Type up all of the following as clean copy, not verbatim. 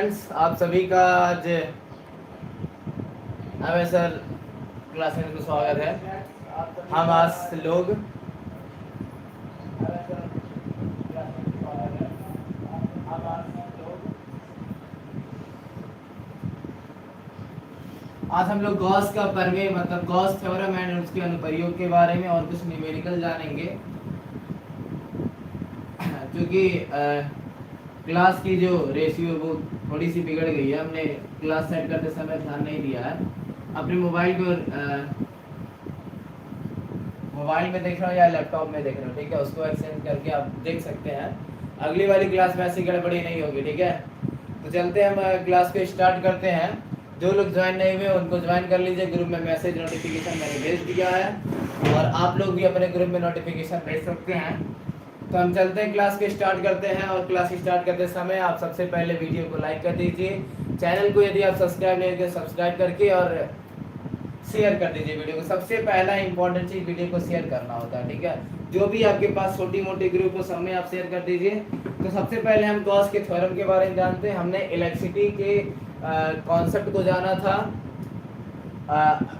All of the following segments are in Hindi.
फ्रेंड्स, आप सभी का आज हमें सर क्लास में स्वागत है। हम आज लोग आज हम लोग गॉस का प्रमेय मतलब गॉस थ्योरम एंड उसके अनुप्रयोग के बारे में और कुछ न्यूमेरिकल जानेंगे। क्योंकि क्लास की जो रेशियो वो थोड़ी सी बिगड़ गई है, हमने क्लास सेट करते समय ध्यान नहीं दिया है। अपने मोबाइल में देख रहे हो या लैपटॉप में देख रहे हो, ठीक है, उसको एक्सचेंज करके आप देख सकते हैं। अगली वाली क्लास में ऐसी गड़बड़ी नहीं होगी, ठीक है। तो चलते हैं, हम क्लास को स्टार्ट करते हैं। जो लोग ज्वाइन नहीं हुए उनको ज्वाइन कर लीजिए। ग्रुप में मैसेज नोटिफिकेशन मैंने भेज दिया है और आप लोग भी अपने ग्रुप में नोटिफिकेशन भेज सकते हैं। तो हम चलते हैं, क्लास के स्टार्ट करते हैं। और क्लास स्टार्ट करते समय आप सबसे पहले वीडियो को लाइक कर दीजिए। चैनल को यदि आप सब्सक्राइब नहीं किए सब्सक्राइब करके और शेयर कर दीजिए वीडियो को। सबसे पहला इंपॉर्टेंट चीज वीडियो को शेयर करना होता है, ठीक है। जो भी आपके पास छोटी मोटी ग्रुप हो सब में आप शेयर कर दीजिए। तो सबसे पहले हम गॉस के थ्योरम के बारे में जानते हैं। हमने इलेक्ट्रिसिटी के कॉन्सेप्ट को जाना था।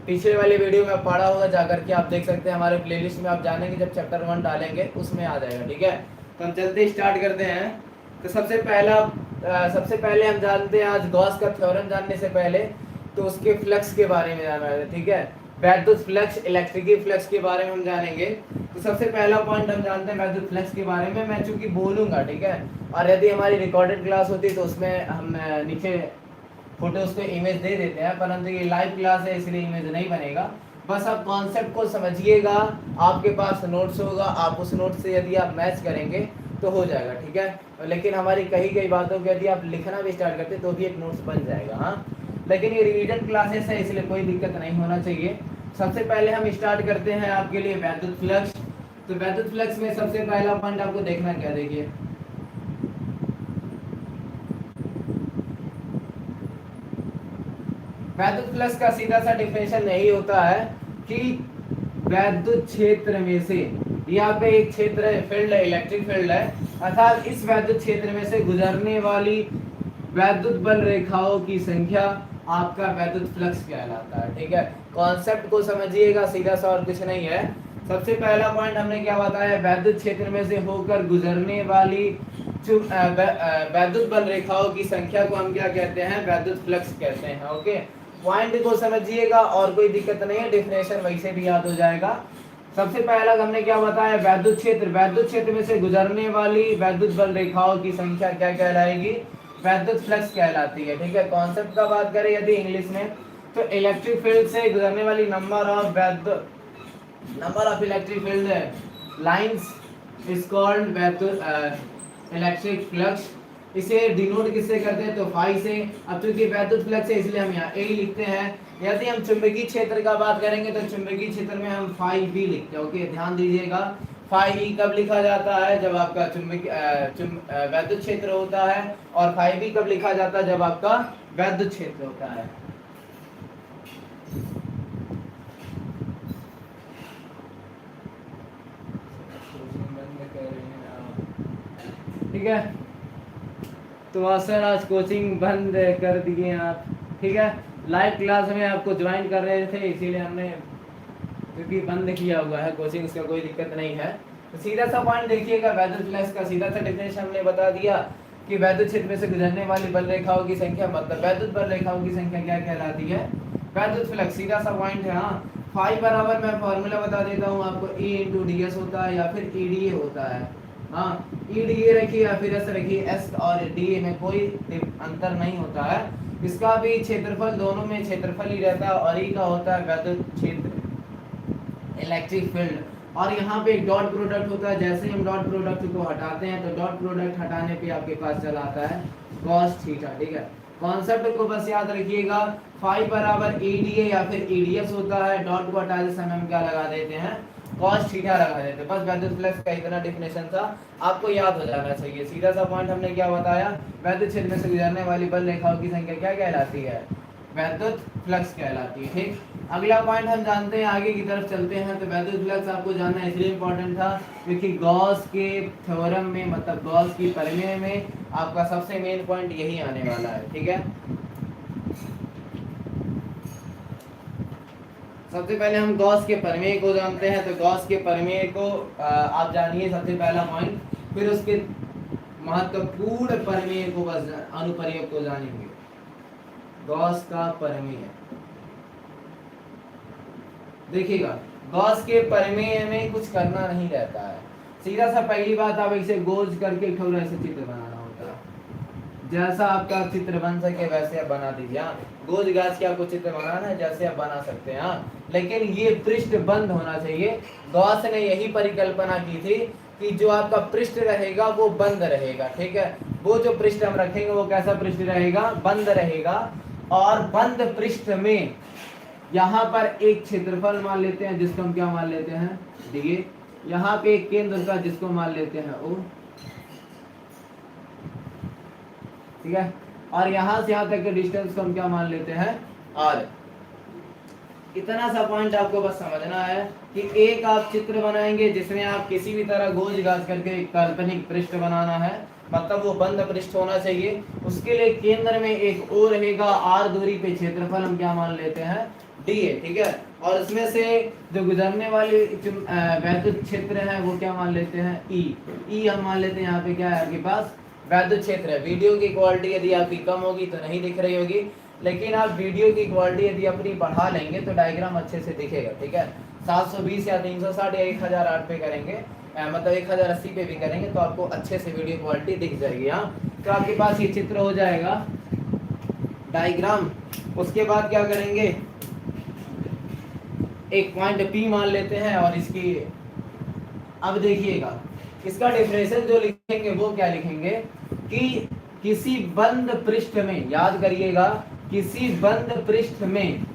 पिछले वाले वीडियो में पढ़ा होगा, जाकर के आप देख सकते हैं। हमारे प्लेलिस्ट में आप जानेंगे, जब चैप्टर 1 डालेंगे उसमें आ जाएगा, ठीक है। तो हम जल्दी स्टार्ट करते हैं। तो सबसे पहले हम जानते हैं, आज गॉस का थ्योरम जानने से पहले तो उसके फ्लक्स के बारे में जाना है, ठीक है। वैद्युत फ्लक्स, इलेक्ट्रिक फ्लक्स के बारे में हम जानेंगे। तो सबसे पहला पॉइंट हम जानते हैं वैद्युत फ्लक्स के बारे में। मैं चूंकि बोलूंगा, ठीक है, और यदि हमारी रिकॉर्डेड क्लास होती तो उसमें हम नीचे फोटोज पे इमेज दे देते हैं, परंतु ये लाइव क्लास है इसलिए इमेज नहीं बनेगा। बस आप कॉन्सेप्ट को समझिएगा। आपके पास नोट्स होगा, आप उस नोट से यदि आप मैच करेंगे तो हो जाएगा, ठीक है। लेकिन हमारी कई बातों को यदि आप लिखना भी स्टार्ट करते तो भी एक नोट्स बन जाएगा, हाँ। लेकिन ये रिवीजन क्लासेस है इसलिए कोई दिक्कत नहीं होना चाहिए। सबसे पहले हम स्टार्ट करते हैं आपके लिए वैद्युत फ्लक्स। तो वैद्युत फ्लक्स में सबसे पहला पॉइंट आपको देखना क्या, देखिए, वैद्युत फ्लक्स का सीधा सा डिफिनेशन यही होता है कि वैद्युत क्षेत्र में से, यहाँ पे एक क्षेत्र है, फील्ड है, इलेक्ट्रिक फील्ड है, अर्थात इस वैद्युत क्षेत्र में से गुजरने वाली वैद्युत बल रेखाओं की संख्या आपका वैद्युत फ्लक्स कहलाता है, ठीक है। कॉन्सेप्ट को समझिएगा, सीधा सा और कुछ नहीं है। सबसे पहला पॉइंट हमने क्या बताया, वैद्युत क्षेत्र में से होकर गुजरने वाली वैद्युत बल रेखाओं की संख्या को हम क्या कहते हैं, वैद्युत फ्लक्स कहते हैं, ओके। पॉइंट को समझिएगा और कोई दिक्कत नहीं है, डेफिनेशन वैसे भी याद हो जाएगा। सबसे पहला हमने क्या बताया, वैद्युत क्षेत्र में से गुजरने वाली वैद्युत बल रेखाओं की संख्या क्या कहलाएगी, वैद्युत फ्लक्स कहलाती है, ठीक है। कॉन्सेप्ट का बात करें यदि इंग्लिश में, तो इलेक्ट्रिक फील्ड से गुजरने वाली number of electric field lines is called electric flux. इसे डिनोट किससे करते हैं, तो फाई से। अब चूंकि वैद्युत फ्लक्स है इसलिए हम यहाँ ए लिखते हैं। यदि हम चुंबकीय क्षेत्र का बात करेंगे तो चुंबकीय क्षेत्र में हम फाई बी लिखते हैं, ओके। ध्यान दीजिएगा, फाई ई कब लिखा जाता है, जब आपका वैद्युत क्षेत्र होता है, और फाई बी कब लिखा जाता है, जब आपका वैद्युत क्षेत्र होता है। ठीक है, तो सर आज कोचिंग बंद कर दिए आप, ठीक है। लाइव क्लास में आपको ज्वाइन कर रहे थे इसीलिए हमने क्योंकि बंद किया हुआ है कोचिंग, इसका कोई दिक्कत नहीं है। तो सीधा सा पॉइंट देखिएगा, वैद्युत फ्लक्स का सीधा सा डिफिनेशन हमने बता दिया कि वैद्युत क्षेत्र में से गुजरने वाली बल रेखाओं की संख्या मतलब वैद्युत बल रेखाओं की संख्या क्या कहलाती है, वैद्युत फ्लक्स। सीधा सा पॉइंट है, हाँ। फाई बराबर मैं फॉर्मूला बता देता हूँ आपको, E × ds होता है या फिर EDA होता है, हाँ। EDA रखिए या फिर S रखिए, S और DA में कोई अंतर नहीं होता है। इसका भी क्षेत्रफल, दोनों में क्षेत्रफल ही रहता है, और E का होता है वैद्युत क्षेत्र, इलेक्ट्रिक फील्ड। और यहाँ पे एक डॉट प्रोडक्ट होता है, जैसे ही हम डॉट प्रोडक्ट को हटाते हैं तो डॉट प्रोडक्ट हटाने पे आपके पास चला आता है cos थीटा, ठीक है। कॉन्सेप्ट को बस याद रखिएगा, फाई बराबर EDA या फिर EDS होता है, डॉट को हटाते समय हम क्या लगा देते हैं, cos थीटा लगा देते हैं। बस वैद्युत फ्लक्स का इतना डिफिनेशन था, आपको याद हो जाना चाहिए। सीधा सा पॉइंट हमने क्या बताया, वैद्युत क्षेत्र में से गुजरने वाली बल रेखाओं की संख्या क्या कहलाती है, वैद्युत फ्लक्स कहलाती है, ठीक। अगला पॉइंट हम जानते हैं, आगे की तरफ चलते हैं। तो वैद्युत फ्लक्स आपको जानना इसलिए इंपॉर्टेंट था क्योंकि गॉस के थ्योरम में मतलब गॉस की प्रमेय में आपका सबसे मेन पॉइंट यही आने वाला है, ठीक है। सबसे पहले हम गॉस के प्रमेय को जानते हैं, तो गॉस के प्रमेय को आप जानिए सबसे पहला पॉइंट, फिर उसके महत्वपूर्ण प्रमेय को बस अनुप्रयोग को जानेंगे। गॉस का प्रमेय देखिएगा, गॉस के प्रमेय में कुछ करना नहीं रहता है, सीधा सा पहली बात आप इसे गोज करके थोड़ा ऐसे चित्र बनाना होता है, जैसा आपका चित्र बन सके वैसे आप बना दीजिए। हाँ, गोज गाज के आपको चित्र बनाना है जैसे आप बना सकते हैं। हाँ, लेकिन ये पृष्ठ बंद होना चाहिए। गॉस ने यही परिकल्पना की थी कि जो आपका पृष्ठ रहेगा वो बंद रहेगा, ठीक है। वो जो पृष्ठ हम रखेंगे वो कैसा पृष्ठ रहेगा, बंद रहेगा। और बंद पृष्ठ में यहाँ पर एक क्षेत्रफल मान लेते हैं जिसको हम क्या मान लेते हैं, देखिए यहाँ पे एक केंद्र का जिसको मान लेते हैं ओ, ठीक है। और यहाँ से यहाँ तक के डिस्टेंस को हम क्या मान लेते हैं, आर। इतना सा पॉइंट आपको बस समझना है कि एक आप चित्र बनाएंगे जिसमें आप किसी भी तरह गोज गाज करके एक काल्पनिक पृष्ठ बनाना है, मतलब वो बंद पृष्ठ होना चाहिए। उसके लिए केंद्र में एक ओ रहेगा, आर दूरी पे क्षेत्रफल हम क्या मान लेते हैं, डी है, ठीक है। और उसमें से जो गुजरने वाले वैद्युत क्षेत्र है वो क्या मान लेते हैं, ई हम मान लेते हैं। यहाँ पे क्या है आपके पास, वैद्युत क्षेत्र है। वीडियो की क्वालिटी यदि आपकी कम होगी तो नहीं दिख रही होगी, लेकिन आप वीडियो की क्वालिटी यदि अपनी बढ़ा लेंगे तो डायग्राम अच्छे से दिखेगा, ठीक है। 720 या 360 या 1008 पे करेंगे, मतलब 1080 पे भी करेंगे तो आपको अच्छे से वीडियो क्वालिटी दिख जाएगी। हाँ, तो आपके पास ये चित्र हो जाएगा डायग्राम। उसके बाद क्या करेंगे, एक पॉइंट P मान लेते हैं और इसकी, अब देखिएगा इसका डिफरेंशियल जो लिखेंगे वो क्या लिखेंगे कि किसी बंद पृष्ठ में, याद करिएगा, किसी बंद पृष्ठ में,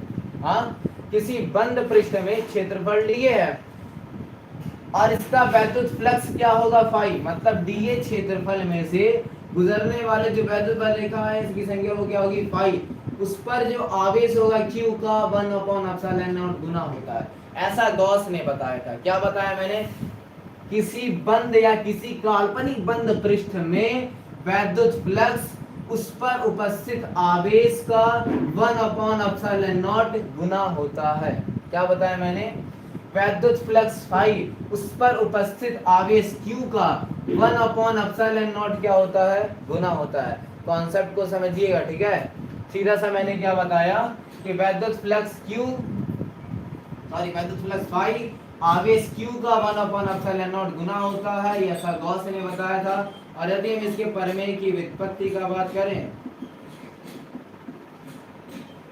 हाँ किसी बंद पृष्ठ में क्षेत्रफल डीए है और इसका वैद्युत फ्लक्स क्या होगा, फाई, मतलब डीए क्षेत्रफल में से गुजरने वाले जो वैद्युत बल रेखा है इसकी संख्या वो क्या होगी, फाई। उस पर जो आवेश होगा Q का 1/ε0 गुना होता है। ऐसा गॉस ने बताया था। क्या बताया मैंने, किसी बंद या किसी काल्पनिक बंद पृष्ठ में वैद्युत फ्लक्स उस पर उपस्थित आवेश का 1/ε0 गुना होता है। क्या बताया मैंने, वैद्युत फ्लक्स फाई उस पर उपस्थित आवेश Q का 1/ε0 क्या होता है, गुना होता है। कॉन्सेप्ट को समझिएगा, ठीक है। सीधा सा मैंने क्या बताया कि वैद्युत फ्लक्स फाई आवेश Q का 1/ε0 गुना होता है, ये ऐसा गॉस ने बताया था। और यदि हम इसके प्रमेय की व्युत्पत्ति का बात करें,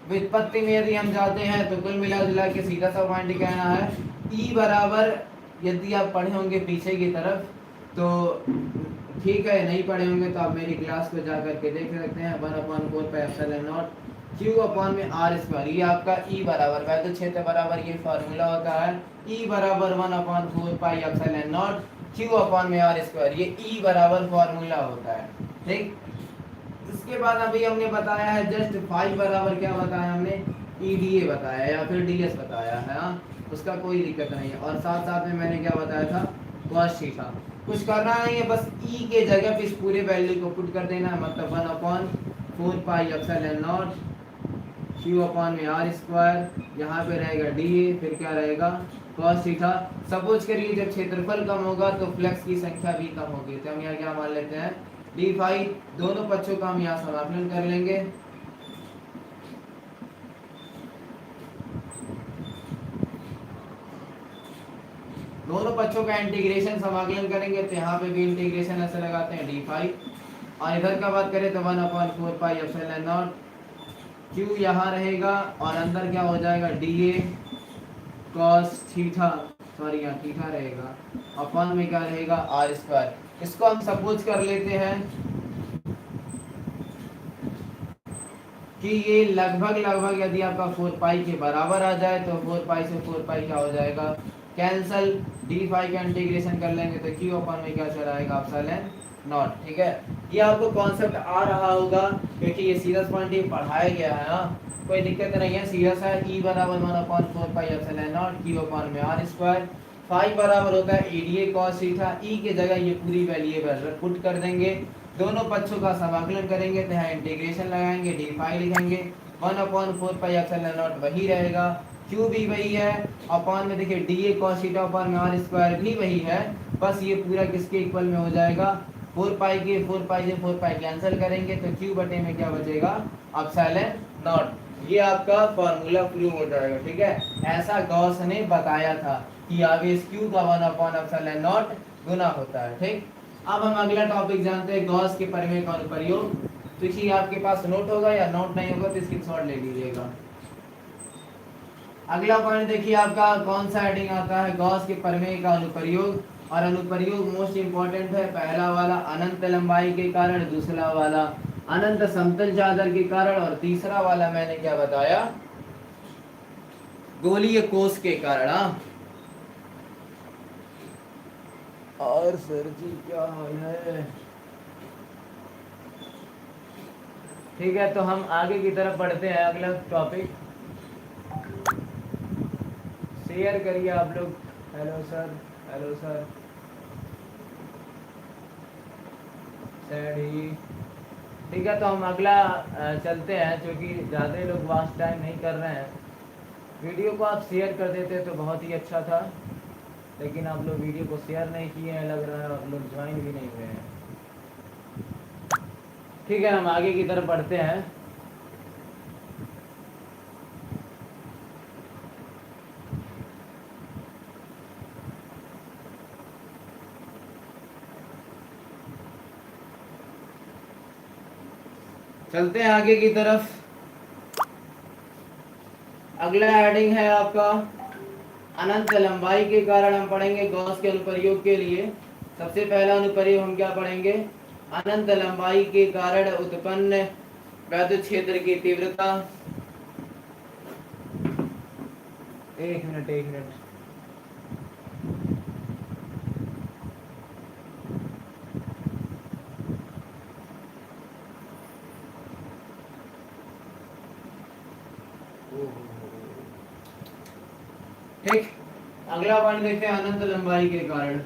व्युत्पत्ति में यदि हम जाते हैं तो कुल मिला जुला के सीधा सा पॉइंट कहना है, E बराबर, यदि आप पढ़े होंगे पीछे की तरफ तो ठीक है, नहीं पढ़े होंगे तो आप मेरी क्लास को जा करके देख सकते हैं। 1/4πε0 Q/r², ये आपका E बराबर वैद्युत क्षेत्र बराबर ये फॉर्मूला होता है, E बराबर 1/4πε0 Q/r², ये E बराबर फॉर्मूला होता है, ठीक। इसके बाद अभी हमने बताया है जस्ट फाई बराबर क्या बताया हमने, EDA बताया या फिर DS बताया है, हाँ उसका कोई दिक्कत नहीं है। और साथ साथ में मैंने क्या बताया था, cos थीटा। कुछ करना नहीं है, बस E के जगह पे इस पूरे वैल्यू को पुट कर देना है, मतलब 1/4πε0 Q/r², यहाँ पे रहेगा DA, फिर क्या रहेगा cos थीटा। सपोज करिए जब क्षेत्रफल कम होगा तो फ्लक्स की संख्या भी कम होगी, तो हम यहाँ क्या मान लेते हैं, डी फाई। दोनों पक्षों का हम यहाँ समाकलन कर लेंगे, दोनों पक्षों का इंटीग्रेशन समाकलन करेंगे तो यहाँ पे भी इंटीग्रेशन ऐसे लगाते हैं डी फाई। और इधर का बात करें तो 1/4πε0 Q यहाँ रहेगा और अंदर क्या हो जाएगा, DA cos थीटा, सॉरी यहाँ थीटा रहेगा, अपॉन में क्या रहेगा r²। इसको हम सपोज कर लेते हैं कि ये लगभग यदि आपका 4π के बराबर आ जाए तो 4π से 4π क्या हो जाएगा, कैंसल। डी फाई का इंटीग्रेशन कर लेंगे तो Q/में क्या चला आएगा, ε0, ठीक है। ये आपको कॉन्सेप्ट आ रहा होगा क्योंकि ये सीरियस पॉइंट ही पढ़ाया गया है, हाँ कोई दिक्कत नहीं है, सीरियस है। E बराबर 1/4πε0 Q/r², फाई बराबर होता है EDA cos थीटा। E के जगह ये पूरी वैल्यू पुट कर देंगे, दोनों पक्षों का समाकलन करेंगे तो यहाँ इंटीग्रेशन लगाएंगे, डी फाई लिखेंगे, 1/4 पाई एप्सिलॉन नॉट वही रहेगा, क्यू भी वही है, अपॉन में देखिए D A cos theta upon में आर स्क्वायर भी वही है, बस ये पूरा किसके इक्वल में हो जाएगा, 4 पाई के 4 पाई से 4 पाई कैंसिल करेंगे तो क्यू बटे में क्या बचेगा, एप्सिलॉन नॉट। ये आपका फॉर्मूला प्रूव हो जाएगा। ठीक है, ऐसा गॉस ने बताया था कि आवेश क्यू का 1/एप्सिलॉन गुना होता है। ठीक, अब हम अगला टॉपिक जानते हैं, गॉस के प्रमेय का अनुप्रयोग। तो ये आपके पास नोट होगा या नोट नहीं होगा तो इसकी शॉर्ट ले लीजिएगा। अगला पॉइंट देखिए आपका कौन सा हेडिंग आता है, गॉस के प्रमेय का अनुप्रयोग। और अनुप्रयोग मोस्ट इंपॉर्टेंट है, पहला वाला अनंत लंबाई के कारण, दूसरा वाला अनंत समतल चादर के कारण, और तीसरा वाला मैंने क्या बताया, गोलीय कोष के कारण। और सर जी क्या हाल है। ठीक है, तो हम आगे की तरफ बढ़ते हैं, अगला टॉपिक शेयर करिए आप लोग। Hello sir, hello sir, सैडी। ठीक है, तो हम अगला चलते हैं, क्योंकि ज़्यादा लोग वास्ट टाइम नहीं कर रहे हैं। वीडियो को आप शेयर कर देते तो बहुत ही अच्छा था, लेकिन आप लोग वीडियो को शेयर नहीं किए हैं, लग रहा है आप लोग ज्वाइन भी नहीं हुए हैं। ठीक है, हम आगे की तरफ बढ़ते हैं। चलते हैं आगे की तरफ। अगला हेडिंग है आपका अनंत लंबाई के कारण। हम पढ़ेंगे गॉस के अनुप्रयोग के लिए। सबसे पहला अनुप्रयोग हम क्या पढ़ेंगे, अनंत लंबाई के कारण उत्पन्न वैद्युत क्षेत्र की तीव्रता। एक मिनट, एक मिनट। ठीक, अगला पॉइंट देखते हैं अनंत लंबाई के कारण।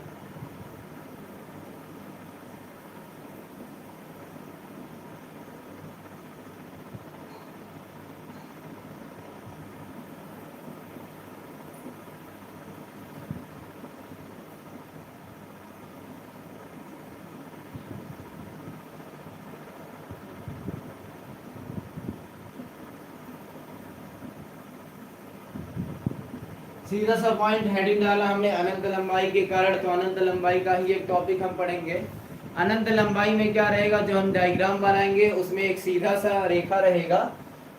सीधा सा पॉइंट हेडिंग डाला हमने अनंत लंबाई के कारण, तो अनंत लंबाई का ही एक टॉपिक हम पढ़ेंगे। अनंत लंबाई में क्या रहेगा, जो हम डायग्राम बनाएंगे उसमें एक सीधा सा रेखा रहेगा,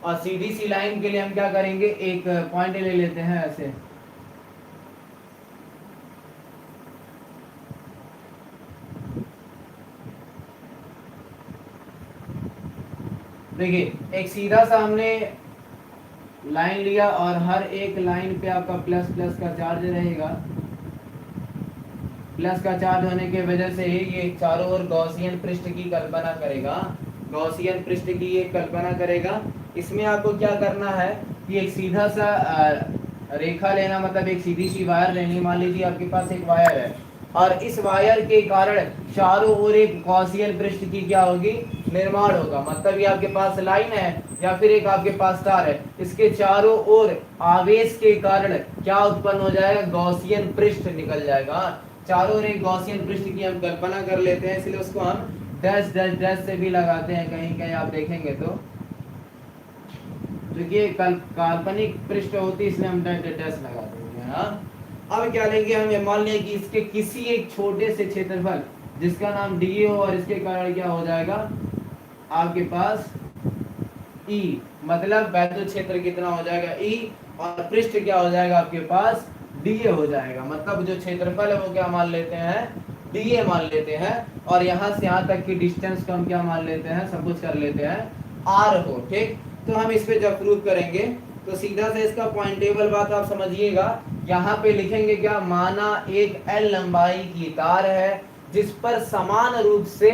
और सीधी सी लाइन के लिए हम क्या करेंगे, एक पॉइंट ले लेते हैं ऐसे। देखिए, एक सीधा सा हमने लाइन लिया, और हर एक लाइन पे आपका प्लस प्लस का चार्ज रहेगा। प्लस का चार्ज होने के वजह से ये चारों ओर गॉसियन पृष्ठ की कल्पना करेगा, गॉसियन पृष्ठ की ये कल्पना करेगा। इसमें आपको क्या करना है कि एक सीधा सा रेखा लेना, मतलब एक सीधी सी वायर लेनी। मान लीजिए आपके पास एक वायर है, और इस वायर के कारण चारों ओर एक गॉसियन पृष्ठ की क्या होगी, निर्माण होगा। मतलब ये आपके पास लाइन है या फिर एक आपके पास तार है, इसके चारों ओर आवेश के कारण क्या उत्पन्न हो जाएगा, गॉसियन पृष्ठ निकल जाएगा। चारों ओर एक गॉसियन पृष्ठ की हम कल्पना कर लेते हैं, इसलिए उसको हम डैश डैश डैश से भी लगाते हैं, कहीं कहीं आप देखेंगे तो, क्योंकि काल्पनिक पृष्ठ होती है, इसलिए हम डैश डैश लगा देंगे। हाँ, अब क्या लेंगे हम, ये मान लें कि इसके किसी एक छोटे से क्षेत्रफल जिसका नाम डी हो, और इसके कारण क्या हो जाएगा आपके पास E, मतलब वैद्युत क्षेत्र कितना हो जाएगा E, और पृष्ठ क्या हो जाएगा आपके पास dA हो जाएगा। मतलब जो क्षेत्रफल है वो क्या मान लेते हैं, dA मान लेते हैं, और यहाँ से यहाँ तक की डिस्टेंस को हम क्या मान लेते हैं, सब कुछ कर लेते हैं R हो। ठीक, तो हम इस पे जब प्रूव करेंगे तो सीधा से इसका पॉइंटेबल बात आप समझिएगा। यहाँ पे लिखेंगे क्या, माना एक L लंबाई की तार है जिस पर समान रूप से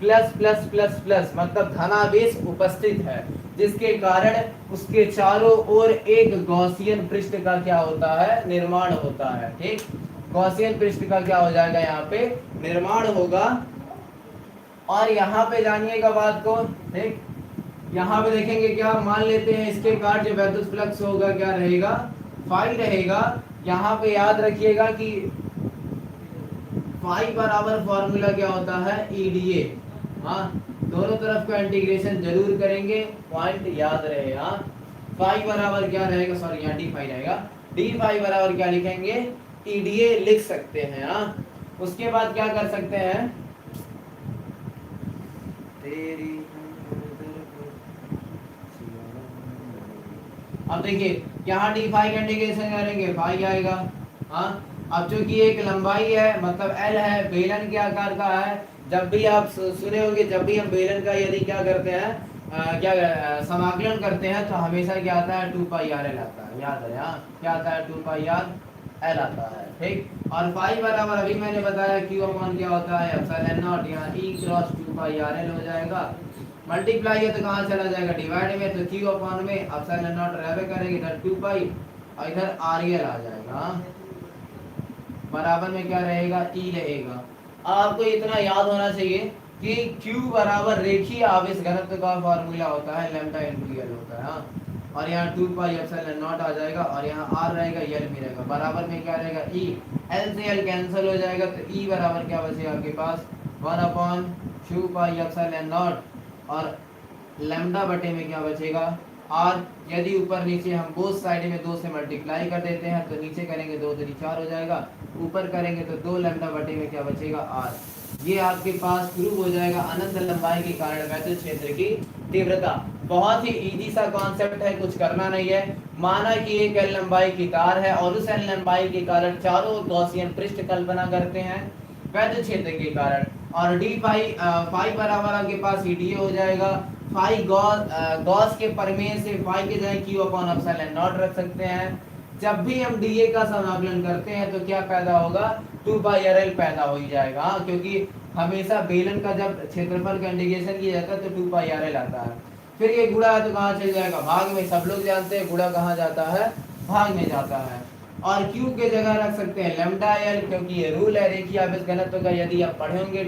प्लस प्लस प्लस प्लस मतलब धनावेश उपस्थित है, जिसके कारण उसके चारों ओर एक गॉसियन पृष्ठ का क्या होता है, निर्माण होता है। ठीक, गॉसियन पृष्ठ का क्या हो जाएगा, यहाँ पे निर्माण होगा। और यहाँ पे जानिएगा बात को, ठीक, यहाँ पे देखेंगे क्या, मान लेते हैं इसके कारण जो विद्युत फ्लक्स होगा क्या रहेगा, फाई रहेगा। यहाँ पे याद रखिएगा कि फाई बराबर फॉर्मूला क्या होता है, ईडीए। हाँ, दोनों तरफ का इंटीग्रेशन जरूर करेंगे, पॉइंट याद रहे। हाँ, फाई बराबर क्या रहेगा, सॉरी यहाँ डी फाई रहेगा, डी फाई बराबर क्या लिखेंगे, ईडीए लिख सकते हैं। हाँ, उसके बाद क्या कर सकते हैं, तेरी अब देखिए यहाँ डी फाई का इंटीग्रेशन करेंगे, फाई आएगा। हाँ, अब चूंकि एक लंबाई है मतलब एल है, बेलन के आकार का है, जब भी आप सुने होंगे, जब भी हम बेलन का यदि क्या करते हैं, समाकलन करते हैं, तो हमेशा क्या आता है, 2 पाई आर एल आता है, याद है। हाँ, क्या आता है, 2 पाई आर एल आता है, ठीक। और फाई बराबर अभी मैंने बताया क्यू अपॉन क्या होता है, एप्सिलॉन नॉट, यहाँ ई क्रॉस 2 पाई आर एल हो जाएगा। मल्टीप्लाई है तो कहाँ चला जाएगा, डिवाइड में, तो क्यू अपॉन में एप्सिलॉन नॉट रहवे करेंगे, इधर 2 पाई और इधर आर एल आ जाएगा, बराबर में क्या रहेगा, ई रहेगा। आपको इतना याद होना चाहिए कि Q बराबर रेखीय आवेश घनत्व का फॉर्मूला होता है, लैम्डा इनटू एल होता है। हाँ, और यहाँ 2 पाई एप्सिलॉन नॉट आ जाएगा और यहाँ r रहेगा, एल भी रहेगा, बराबर में क्या रहेगा, ई, एल से एल कैंसिल हो जाएगा, तो ई बराबर क्या बचेगा आपके पास, 1/2 पाई एप्सिलॉन नॉट और लैम्डा बटे में क्या बचेगा, r। यदि ऊपर नीचे हम बोथ साइड में 2 से मल्टीप्लाई कर देते हैं तो नीचे करेंगे 2 3 4 हो जाएगा, ऊपर करेंगे तो 2 लैम्डा बटे में क्या बचेगा, r। ये आपके पास प्रूव हो जाएगा अनंत लंबाई के कारण विद्युत क्षेत्र की तीव्रता। बहुत ही इजी सा कॉन्सेप्ट है, कुछ करना नहीं है। माना कि एक एल लंबाई की तार है और उस एल लंबाई के कारण चारों गॉसियन पृष्ठ कल्पना करते हैं विद्युत क्षेत्र के कारण, और डी फाई फाई बराबर आपके पास ईडीए हो जाएगा। फाई गॉस के प्रमेय से फाई के जगह क्यू अपॉन एप्सिलॉन नॉट रख सकते हैं। जब भी हम डीए का समाकलन करते हैं तो क्या पैदा होगा, 2 पाई आर एल पैदा हो ही जाएगा, क्योंकि हमेशा बेलन का जब क्षेत्रफल का इंटीग्रेशन किया जाता है तो 2 पाई आर एल आता है। फिर ये गुणा है तो कहाँ चल जाएगा, भाग में। सब लोग जानते हैं गुणा कहाँ जाता है, भाग में जाता है। और Q के जगह रख सकते हैं लैम्डा एल, क्योंकि ये रूल है रेखीय आवेश घनत्व का। यदि आप पढ़े होंगे,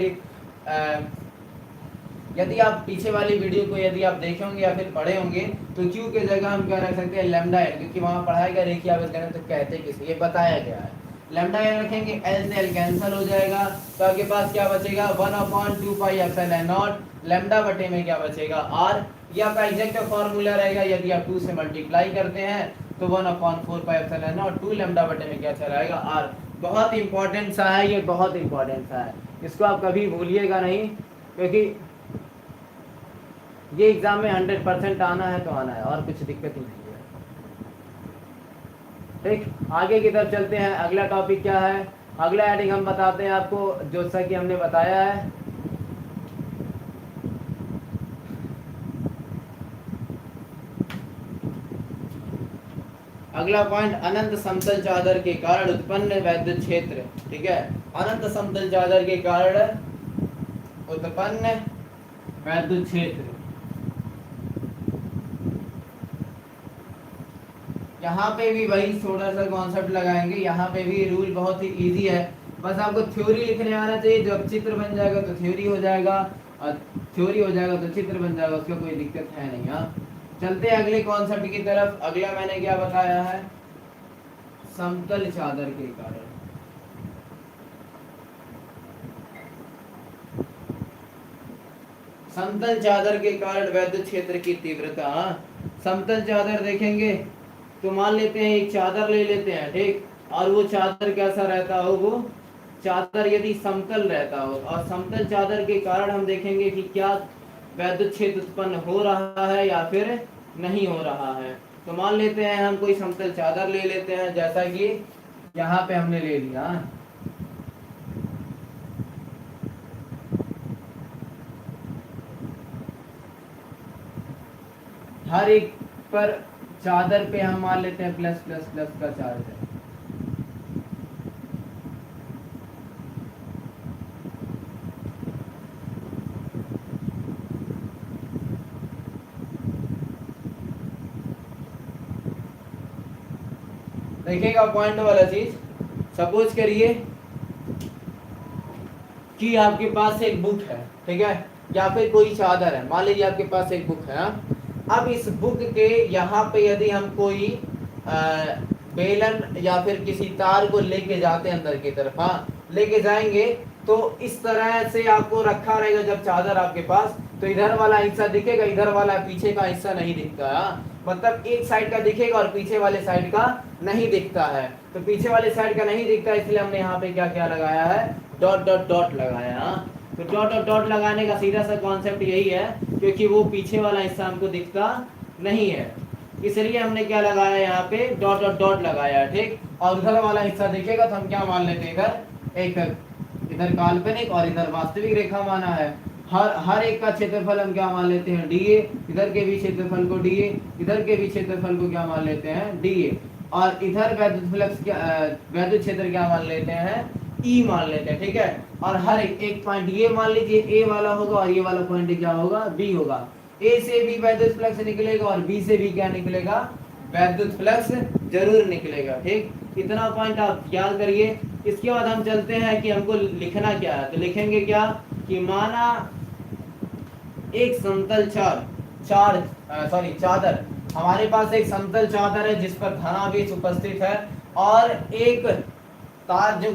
यदि आप पीछे वाली वीडियो को यदि आप देखे होंगे या फिर पढ़े होंगे, तो Q के जगह हम क्या रख सकते हैं, लैम्डा एल, क्योंकि वहां पढ़ाया गया रेखीय आवेश घनत्व कहते किसे, ये बताया गया है। लैम्डा एल रखेंगे, एल से एल कैंसिल हो जाएगा, तो आपके पास क्या बचेगा, 1/2 पाई एप्सिलॉन नॉट, लैम्डा बटे में क्या बचेगा, r। ये आपका एग्जैक्ट फॉर्मूला रहेगा। यदि आप 2 से मल्टीप्लाई करते हैं तो 1/4 पाई एप्सिलॉन नॉट, 2 लैम्डा बटे में क्या चला आएगा, r। बहुत इंपॉर्टेंट सा है ये, बहुत इंपॉर्टेंट सा है, इसको आप कभी भूलिएगा नहीं, क्योंकि ये एग्जाम में 100% आना है तो आना है, और कुछ दिक्कत ही नहीं है। ठीक, आगे की तरफ चलते हैं। अगला टॉपिक क्या है, अगला हेडिंग हम बताते हैं आपको, जो सा कि हमने बताया है। अगला पॉइंट, अनंत समतल चादर के कारण उत्पन्न वैद्युत क्षेत्र। ठीक है, अनंत समतल चादर के कारण उत्पन्न वैद्युत क्षेत्र। यहाँ पे भी वही थोड़ा सा कॉन्सेप्ट लगाएंगे। यहाँ पे भी रूल बहुत ही इजी है, बस आपको थ्योरी लिखने आना चाहिए। जब चित्र बन जाएगा तो थ्योरी हो जाएगा, और थ्योरी हो जाएगा तो चित्र बन जाएगा, उसका कोई दिक्कत है नहीं। हाँ, चलते हैं अगले कॉन्सेप्ट की तरफ। अगला मैंने क्या बताया है, समतल चादर के कारण। समतल चादर के कारण वैद्युत क्षेत्र की तीव्रता। समतल चादर देखेंगे तो मान लेते हैं एक चादर ले लेते हैं, ठीक, और वो चादर कैसा रहता हो, वो चादर यदि समतल रहता हो, और समतल चादर के कारण हम देखेंगे कि क्या वैद्युत क्षेत्र उत्पन्न हो रहा है या फिर नहीं हो रहा है। तो मान लेते हैं हम कोई समतल चादर ले लेते हैं, जैसा कि यहाँ पे हमने ले लिया। हर एक पर चादर पे हम मान लेते हैं प्लस प्लस प्लस का चार्ज है। देखिएगा पॉइंट वाला चीज, सपोज करिए कि आपके पास एक बुक है, ठीक है, या फिर कोई चादर है, मान लीजिए आपके पास एक बुक है। अब इस बुक के यहाँ पे यदि हम कोई बेलन या फिर किसी तार को लेके जाते हैं अंदर की तरफ, हाँ लेके जाएंगे, तो इस तरह से आपको रखा रहेगा जब चादर आपके पास, तो इधर वाला हिस्सा दिखेगा, इधर वाला पीछे का हिस्सा नहीं दिखता। मतलब एक साइड का दिखेगा और पीछे वाले साइड का नहीं दिखता है। तो पीछे वाले साइड का नहीं दिखता, इसलिए हमने यहाँ पे क्या क्या लगाया है, डॉट डॉट डॉट लगाया। तो डॉट डॉट डॉट लगाने का सीधा सा कॉन्सेप्ट यही है, क्योंकि वो पीछे वाला हिस्सा हमको दिखता नहीं है, इसलिए हमने क्या लगाया यहाँ पे, डॉट डॉट डॉट लगाया। ठीक, और उधर वाला हिस्सा दिखेगा तो हम क्या मान लेते हैं, इधर एक, इधर काल्पनिक और इधर वास्तविक रेखा माना है। हर एक का क्षेत्रफल हम क्या मान लेते हैं, डीए, इधर के भी क्षेत्रफल को डीए, इधर के भी क्षेत्रफल को क्या मान लेते हैं, डीए, और इधर वैद्युत फ्लक्स क्या, वैद्युत क्षेत्र क्या मान लेते हैं, ई मान लेते हैं। ठीक है, और हर एक पॉइंट ये मान लीजिए ए वाला होगा और ये वाला पॉइंट क्या होगा, बी होगा। ए से भी वैद्युत फ्लक्स निकलेगा और बी से भी क्या निकलेगा, वैद्युत फ्लक्स जरूर निकलेगा। ठीक, इतना पॉइंट आप याद करिए। इसके बाद हम चलते हैं कि हमको लिखना क्या है, तो लिखेंगे क्या कि माना एक समतल चादर, हमारे पास एक समतल चादर है जिस पर धनावेश उपस्थित है, और एक तार जो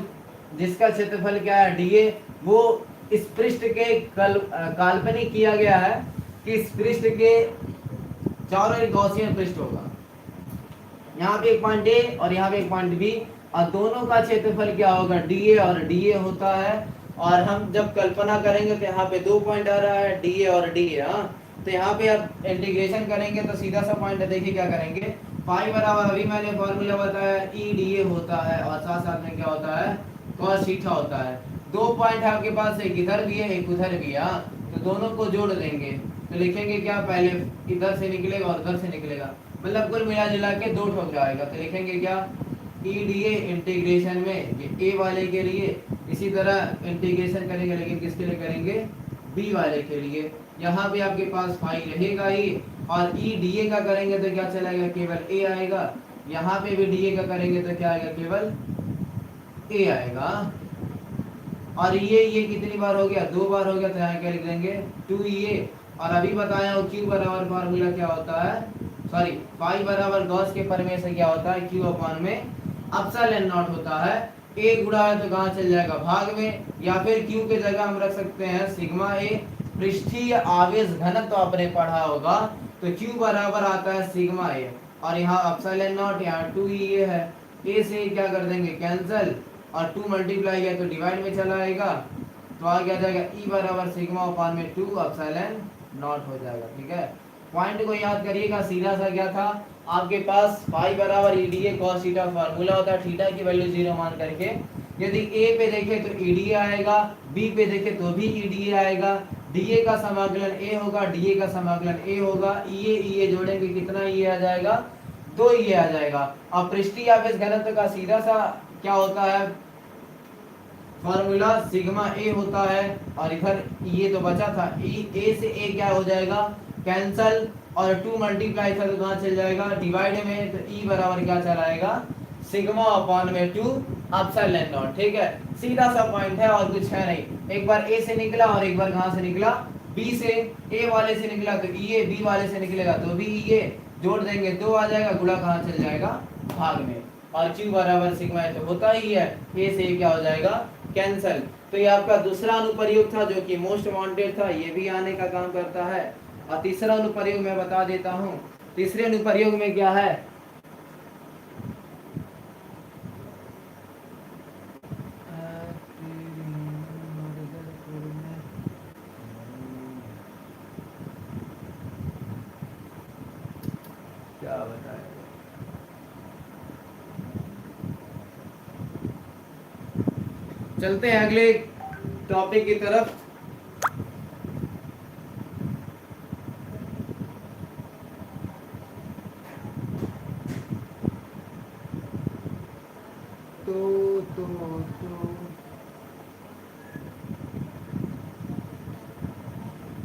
जिसका क्षेत्रफल क्या है, डीए, वो इस पृष्ठ के काल्पनिक किया गया है कि इस पृष्ठ के चारों एक गॉसियन पृष्ठ होगा। यहाँ पे एक पॉइंट ए और यहाँ पे एक पॉइंट बी, और दोनों का क्षेत्रफल क्या होगा, डीए और डीए होता है। और हम जब कल्पना करेंगे तो यहाँ पे 2 पॉइंट आ रहा है, डीए और डीए। तो यहाँ पे आप इंटीग्रेशन करेंगे तो सीधा सा पॉइंट देखिए क्या करेंगे, पाई बराबर, अभी मैंने फॉर्मूला बताया, ई डीए होता है और साथ साथ में क्या होता है, कॉस थीटा होता है। 2 पॉइंट आपके पास, एक इधर भी है एक उधर भी है, तो दोनों को जोड़ देंगे तो लिखेंगे क्या, पहले इधर से निकलेगा और उधर से निकलेगा, मतलब कुल मिला जुला के 2 ठोक जाएगा। तो लिखेंगे क्या, ई डीए इंटीग्रेशन में ये ए वाले के लिए, इसी तरह इंटीग्रेशन करेंगे लेकिन किसके लिए करेंगे, बी वाले के लिए। यहाँ भी आपके पास फाई रहेगा ही, और ई डीए का करेंगे तो क्या चलेगा, केवल ए आएगा। यहाँ पे भी डीए का करेंगे तो क्या आएगा, केवल ए आएगा। और ये कितनी बार हो गया, 2 बार हो गया, तो यहाँ क्या लिख देंगे, 2a। और अभी बताया हूँ क्यू बराबर फार्मूला क्या होता है, सॉरी पाई बराबर गॉस के प्रमेय से क्या होता है, क्यू अपॉन में एप्सिलॉन नॉट होता है। ए गुणा है तो कहाँ चल जाएगा, भाग में, या फिर क्यू के जगह हम रख सकते हैं सिग्मा ए। पृष्ठीय आवेश घनत्व तो आपने पढ़ा होगा, तो क्यू बराबर आता है सिग्मा ए, और यहाँ एप्सिलॉन नॉट, यहाँ 2a है। ए से क्या कर देंगे, कैंसिल, और 2 मल्टीप्लाई किया तो डिवाइड में चला आएगा, तो आ गया जाएगा ई बराबर सिग्मा अपॉन में 2 एप्सिलॉन नॉट हो जाएगा। ठीक है, पॉइंट को याद करिएगा, सीधा सा क्या था आपके पास, पाई बराबर E D A cos theta formula होता है, थीटा की वैल्यू 0 मान करके। यदि ए पे देखे तो ई डी ए आएगा, बी पे देखे तो भी ई डी ए आएगा, डी ए का समाकलन ए होगा, डी ए का समाकलन ए होगा, ई ए जोड़ेंगे कितना ई आ जाएगा, 2 ई आ जाएगा। अब पृष्ठीय आवेश घनत्व का सीधा सा क्या होता है फॉर्मूला, सिग्मा ए होता है, और इधर ये तो बचा था, ए से ए क्या हो जाएगा, कैंसल, और 2 मल्टीप्लाई था तो कहाँ चल जाएगा, डिवाइड में, तो ई बराबर क्या चलाएगा, सिग्मा अपॉन में 2 एप्सिलॉन नॉट। ठीक है, सीधा सा पॉइंट है और कुछ है नहीं। एक बार ए से निकला और एक बार कहाँ से निकला, बी से। ए वाले से निकला तो ई ए, बी वाले से निकलेगा तो भी ई ए, जोड़ देंगे 2 आ जाएगा, गुणा कहाँ चल जाएगा, भाग में, और क्यू बराबर सिग्मा ए तो होता ही है, ए से क्या हो जाएगा, कैंसल। तो ये आपका दूसरा अनुप्रयोग था जो कि मोस्ट वांटेड था, ये भी आने का काम करता है। और तीसरा अनुप्रयोग मैं बता देता हूँ, तीसरे अनुप्रयोग में क्या है, क्या बताएं, चलते हैं अगले टॉपिक की तरफ।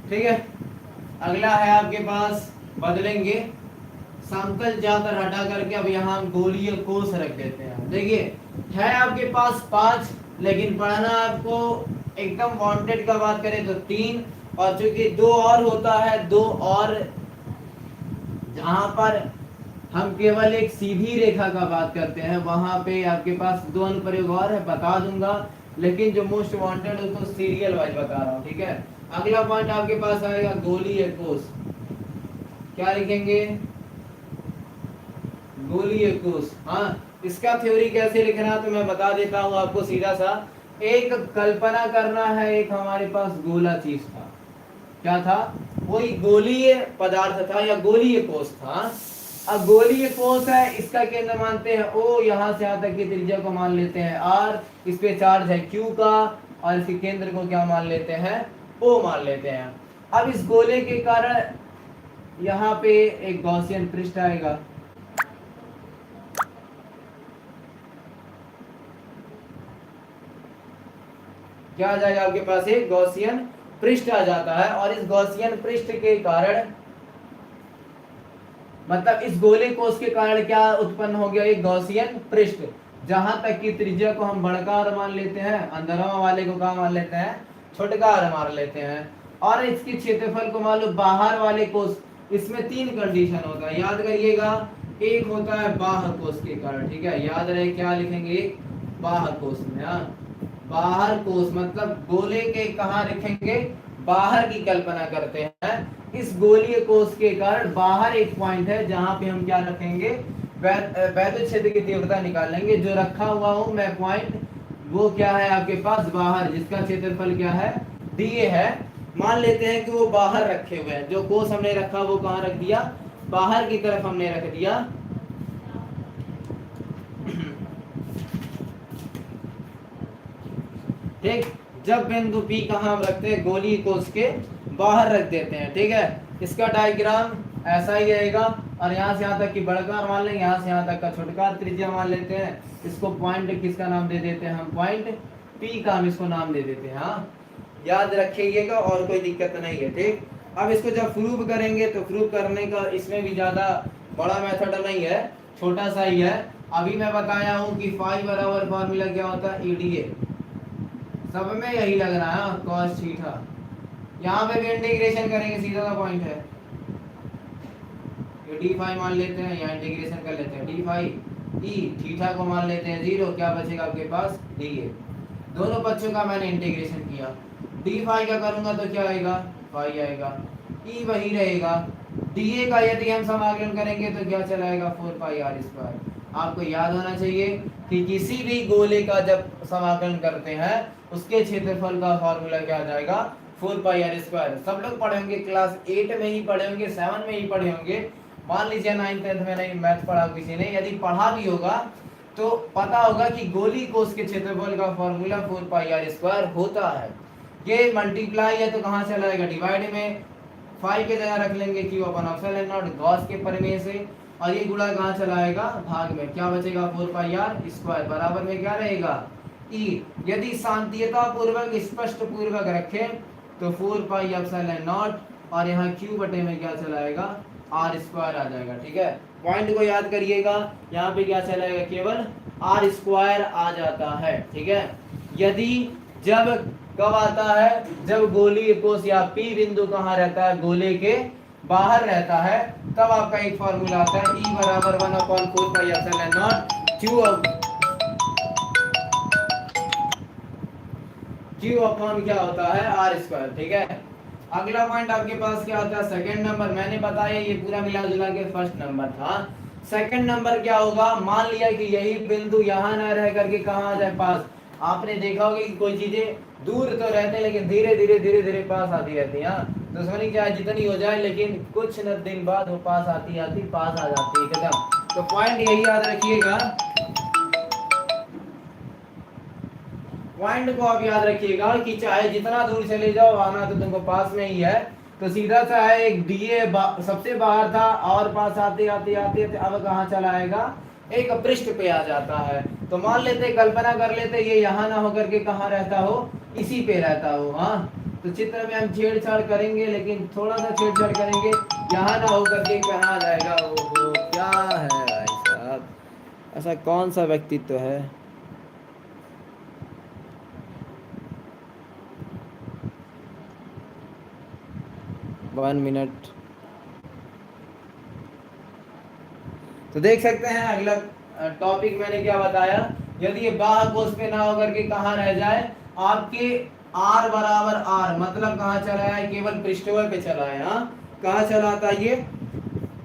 ठीक है, अगला है आपके पास, बदलेंगे समतल चादर हटा करके अब यहाँ हम गोलीय कोष रख देते हैं। देखिए है आपके पास 5, लेकिन पढ़ना आपको एकदम वांटेड का बात करें तो 3, और चूंकि दो और होता है, दो और, जहां पर हम केवल एक सीधी रेखा का बात करते हैं, वहां पे आपके पास दो अनुप्रयोग और है, बता दूंगा, लेकिन जो मोस्ट वांटेड उसको सीरियल वाइज बता रहा हूँ, ठीक है। अगला पॉइंट आपके पास आएगा गोलीय कोष। क्या लिखेंगे? गोलीय कोष। हाँ, इसका थ्योरी कैसे लिखना तो मैं बता देता हूँ आपको सीधा सा। एक कल्पना करना है, एक हमारे पास गोला चीज था। क्या था? कोई गोलीय पदार्थ था या गोलीय कोष था। अब गोलीय कोष है, इसका केंद्र मानते हैं O, यहां से यहां तक की त्रिज्या को मान लेते हैं R, इस पे चार्ज है Q का, और इसके केंद्र को क्या मान लेते हैं? O मान लेते हैं। अब इस गोले के कारण यहाँ पे एक गॉसियन पृष्ठ आएगा। क्या आ जाएगा आपके पास? एक गॉसियन पृष्ठ आ जाता है, और इस गॉसियन पृष्ठ के कारण, मतलब इस गोले कोष के कारण क्या उत्पन्न हो गया? एक गॉसियन पृष्ठ, जहां तक की त्रिज्या को हम बड़का R मान लेते हैं, अंदरवा वाले को क्या मान लेते हैं? छोटका R मान लेते हैं। और इसके क्षेत्रफल को मान लो बाहर वाले कोष। इसमें तीन कंडीशन होता है, याद करिएगा। एक होता है बाह्य कोष के कारण, ठीक है, याद रहे क्या लिखेंगे? बाह्य कोष में। हाँ, बाहर कोष मतलब गोले के कहाँ रखेंगे? बाहर की कल्पना करते हैं। इस गोलीय कोष के कारण बाहर एक पॉइंट है, जहां पे हम क्या रखेंगे? वैद्युत क्षेत्र की तीव्रता निकालेंगे। जो रखा हुआ हूं मैं पॉइंट, वो क्या है आपके पास? बाहर, जिसका क्षेत्रफल क्या है? डीए है। मान लेते हैं कि वो बाहर रखे हुए हैं। जो कोष हमने रखा वो कहाँ रख दिया? बाहर की तरफ हमने रख दिया। ठीक, जब बिंदु P कहाँ हम रखते हैं? गोलीय कोष के बाहर रख देते हैं, ठीक है। इसका डायग्राम ऐसा ही रहेगा, और यहाँ से यहाँ तक की बड़का मान लेंगे, यहाँ से यहाँ तक का छोटका त्रिज्या मान लेते हैं। इसको पॉइंट किसका नाम दे देते हैं हम? पॉइंट P का हम इसको नाम दे देते हैं। हाँ, याद रखिएगा, और कोई दिक्कत नहीं है, ठीक। अब इसको जब प्रूव करेंगे तो प्रूव करने का इसमें भी ज्यादा बड़ा मेथड नहीं है, छोटा सा ही है। अभी मैं बताया हूँ कि फाई बराबर फॉर्मूला क्या होता है? EDA। सब में यही लग रहा है, cos थीटा। यहाँ पे भी इंटीग्रेशन करेंगे, सीधा सा पॉइंट है। ये डी फाई मान लेते हैं, यहाँ इंटीग्रेशन कर लेते हैं। डी फाई ई थीटा को मान लेते हैं 0, क्या बचेगा आपके पास? D A. दोनों पक्षों का मैंने इंटीग्रेशन किया। डी फाई का करूंगा तो क्या आएगा? फाई आएगा। ई वही रहेगा। डी ए का यदि हम समाकलन करेंगे तो क्या चलाएगा? 4 पाई आर स्क्वायर। आपको याद होना चाहिए कि किसी भी गोले का जब समाकलन करते हैं, उसके क्षेत्रफल का फॉर्मूला क्या आ जाएगा? 4 पाई आर स्क्वायर। सब लोग पढ़े होंगे, क्लास 8 में ही पढ़े होंगे, 7 में ही पढ़े होंगे। मान लीजिए 9th 10th में नहीं मैथ पढ़ा किसी ने, यदि पढ़ा भी होगा तो पता होगा कि गोली कोष के क्षेत्रफल का फॉर्मूला 4 पाई आर स्क्वायर होता है। ये मल्टीप्लाई है तो कहाँ चला जाएगा? डिवाइड में। 5 के जगह रख लेंगे क्यू अपन ऑप्शन है नॉट, गॉस के प्रमेय से। और ये गुणा कहाँ चला आएगा? भाग में। क्या बचेगा? 4 पाई आर स्क्वायर। बराबर में क्या रहेगा? ई। यदि शांतियता पूर्वक, स्पष्ट पूर्वक रखें तो 4 पाई एप्सिलॉन नॉट, और यहाँ क्यू बटे में क्या चला आएगा? आर स्क्वायर आ जाएगा, ठीक है। पॉइंट को याद करिएगा, यहाँ पे क्या चलेगा? केवल आर स्क्वायर आ जाता है, ठीक है। यदि जब कब आता है? जब गोलीय कोष या P बिंदु कहाँ रहता है? गोले के बाहर रहता है, तब आपका एक फॉर्मूला आता है E बराबर 1/4 pi epsilon not Q upon क्या होता है? आर स्क्वायर, ठीक है। अगला पॉइंट आपके पास क्या आता है? Second number. मैंने बताया ये पूरा मिला जुला के फर्स्ट नंबर था। सेकंड नंबर क्या होगा? मान लिया कि यही बिंदु यहाँ ना रह करके कहाँ आ जाए? पास। आपने देखा होगा कि कोई चीजें दूर तो रहते हैं लेकिन धीरे धीरे पास आती रहती है। दुश्मनी चाहे जितनी हो जाए, लेकिन कुछ न दिन बाद वो पास आती पास आ जाती है एकदम। तो पॉइंट यही याद रखिएगा, पॉइंट को आप याद रखिएगा कि चाहे जितना दूर चले जाओ, आना तो तुमको पास में ही है। तो सीधा सा है, एक डीए सबसे बाहर था, और पास आते आते आते अब कहाँ चला आएगा? एक पृष्ठ पे आ जाता है। तो मान लेते, कल्पना कर लेते ये यहाँ ना होकर के कहाँ रहता हो? इसी पे रहता हो। हाँ, तो चित्र में हम छेड़छाड़ करेंगे, लेकिन थोड़ा सा छेड़छाड़ करेंगे, यहाँ ना होकर के कहाँ आ जाएगा? ओहो, क्या है भाई साहब, ऐसा कौन सा व्यक्तित्व है? 1 मिनट। तो देख सकते हैं अगला टॉपिक मैंने क्या बताया, यदि ये बाह्य कोश पे ना होकर के कहाँ रह जाए, आपके r बराबर r, मतलब कहाँ चला है, केवल पृष्ठवय पे चला है। हाँ, कहाँ चला आता है ये,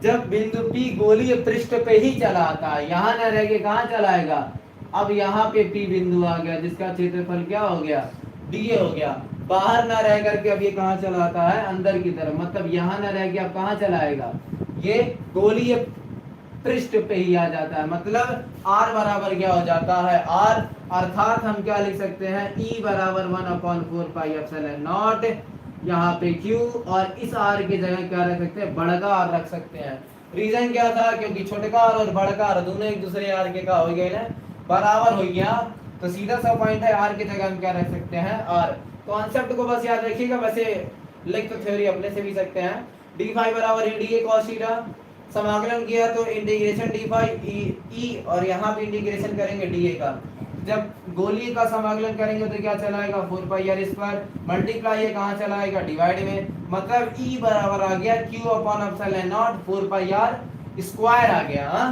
जब बिंदु P गोलीय पृष्ठ पे ही चला आता है, यहाँ न रह के कहाँ चलाएगा। अब यहाँ पे P बिंदु आ गया जिसका क्षेत्रफल क्या हो गया, dA हो गया। बाहर ना रह करके अब ये कहाँ चलाता है, अंदर की तरफ, मतलब यहाँ ना रह के अब कहाँ चलाएगा, ये गोलीय पृष्ठ पे ही आ जाता है। मतलब r बराबर क्या हो जाता है, r, अर्थात हम क्या लिख सकते हैं, E बराबर 1/4 पाई एप्सिलॉन नॉट, यहाँ पे Q, और इस r की जगह क्या रख सकते हैं, बड़का r रख सकते हैं। रीजन क्या था, क्योंकि छोटका r और बड़का r दोनों एक दूसरे r के का हो गए ना, बराबर हो गया, तो सीधा सा पॉइंट है, r की जगह हम क्या रख सकते हैं, r। कॉन्सेप्ट को बस याद रखिएगा, वैसे लिख तो थ्योरी अपने से भी सकते हैं। d फाई बराबर dA cos थीटा, समाकलन किया तो इंटीग्रेशन डी फाई ई, और यहाँ भी इंटीग्रेशन करेंगे डीए का। जब गोलीय का समाकलन करेंगे तो क्या चलाएगा, 4 पाई आर स्क्वायर, मल्टीप्लाई ये कहाँ चलाएगा, डिवाइड में, मतलब ई बराबर आ गया q upon epsilon naught 4 pi r square आ गया। हाँ,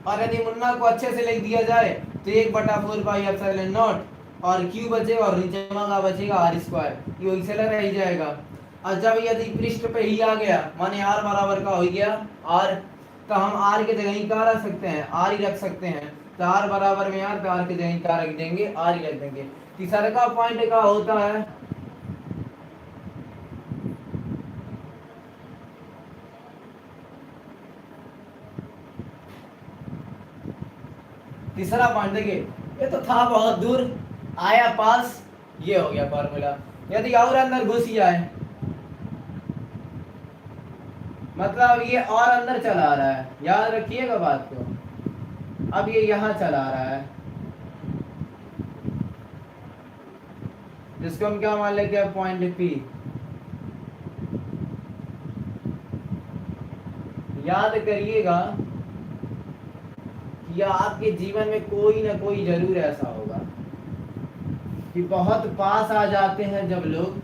और यदि मुन्ना को अच्छे से लिख दिया जाए तो 1/4 पाई एप्सिलॉन नॉट, और क्यू बचेगा और नीचे का बचेगा आर स्क्वायर, ये वही से रह जाएगा। और जब यदि पृष्ठ पे ही आ गया, माने r बराबर का हो गया r, तो हम r के जगह ही क्या रख सकते हैं, r ही रख सकते हैं। तो r बराबर में r, तो r के जगह क्या रख देंगे, r ही रख देंगे। तीसरा का पॉइंट क्या होता है, तीसरा पॉइंट देखिए, ये तो था बहुत दूर, आया पास, ये हो गया फॉर्मूला। यदि और अंदर घुस जाए, मतलब ये और अंदर चला रहा है, याद रखिएगा बात को। अब ये यहाँ चला रहा है, जिसको हम क्या मान लेते हैं, पॉइंट P। याद करिएगा कि आपके जीवन में कोई ना कोई जरूर ऐसा होगा कि बहुत पास आ जाते हैं जब लोग,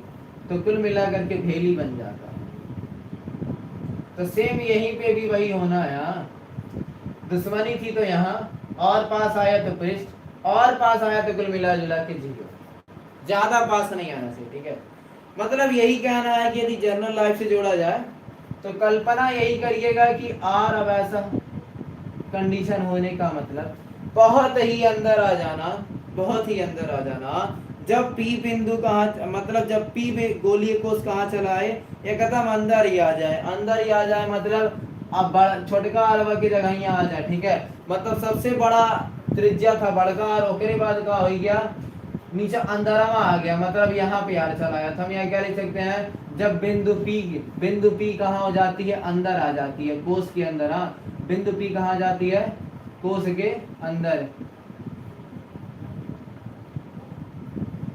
तो कुल मिलाकर के भेली बन जाता है। तो सेम यहीं पे भी वही होना है। दुश्मनी थी तो यहाँ, और पास आया तो पृष्ठ, और पास आया तो कुल मिला जुला के 0, ज्यादा पास नहीं आना चाहिए। ठीक है, मतलब यही कहना है कि यदि जनरल लाइफ से जोड़ा जाए तो कल्पना यही करिएगा कि r अब ऐसा कंडीशन होने का मतलब बहुत ही अंदर आ जाना, बहुत ही अंदर आ जाना। जब P बिंदु कहाँ, मतलब जब P गोलीय कोश कहाँ चलाए, एक कदम अंदर ही आ जाए, अंदर ही आ जाए, मतलब अब छोटका आर की जगह ही आ जाए। ठीक है, मतलब सबसे बड़ा त्रिज्या था बड़का आर, ओकरे बाद का हो गया नीचे अंदरवा आ गया, मतलब यहाँ पे आर चलाया था। हम यहाँ क्या लिख सकते हैं, जब बिंदु P कहाँ हो जाती है, अंदर आ जाती है, कोश के अंदर। हाँ, बिंदु P कहाँ जाती है, कोश के अंदर,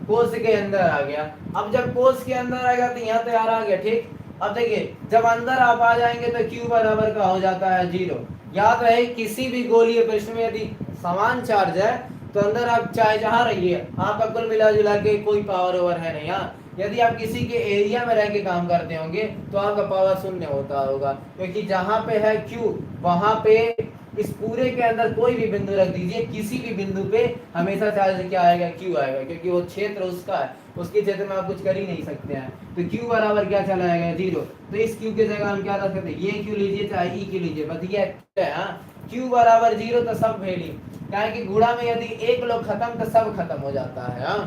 कोश के अंदर आ गया। अब जब कोश के अंदर आएगा तो यहाँ तो यार आ गया। ठीक, अब देखिए जब अंदर आप आ जाएंगे तो Q बराबर का हो जाता है 0। याद रहे किसी भी गोलीय पृष्ठ में यदि समान चार्ज है तो अंदर आप चाहे जहां रहिए, आपका कुल मिला जुला के कोई पावर ओवर है नहीं। हाँ, यदि आप किसी के एरिया में रह के काम करते होंगे तो आपका पावर शून्य होता होगा, क्योंकि जहां पे है Q वहां पे इस पूरे के अंदर कोई भी बिंदु रख दीजिए, किसी भी बिंदु पे हमेशा चार्ज क्या आएगा, Q आएगा, क्योंकि वो क्षेत्र उसका है, उसके क्षेत्र में आप कुछ कर ही नहीं सकते हैं। तो Q बराबर क्या चला आएगा, 0। तो इस Q के जगह हम क्या रख सकते हैं, ये Q लीजिए चाहे E Q लीजिए, बस ये है। हाँ, Q बराबर 0 तो सब भेली, क्या कि गुणा में यदि एक लोग खत्म तो सब खत्म हो जाता है। हाँ,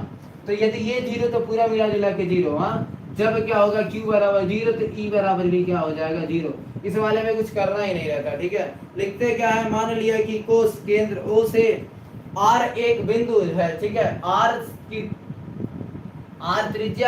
तो यदि ये 0 तो पूरा मिला जुला के 0। हाँ, जब क्या होगा Q बराबर 0 तो E बराबर भी क्या हो जाएगा, 0। इस वाले में कुछ करना ही नहीं रहता। ठीक है, लिखते क्या है, मान लिया कि कोश केंद्र O से R एक बिंदु है। ठीक है, R त्रिज्या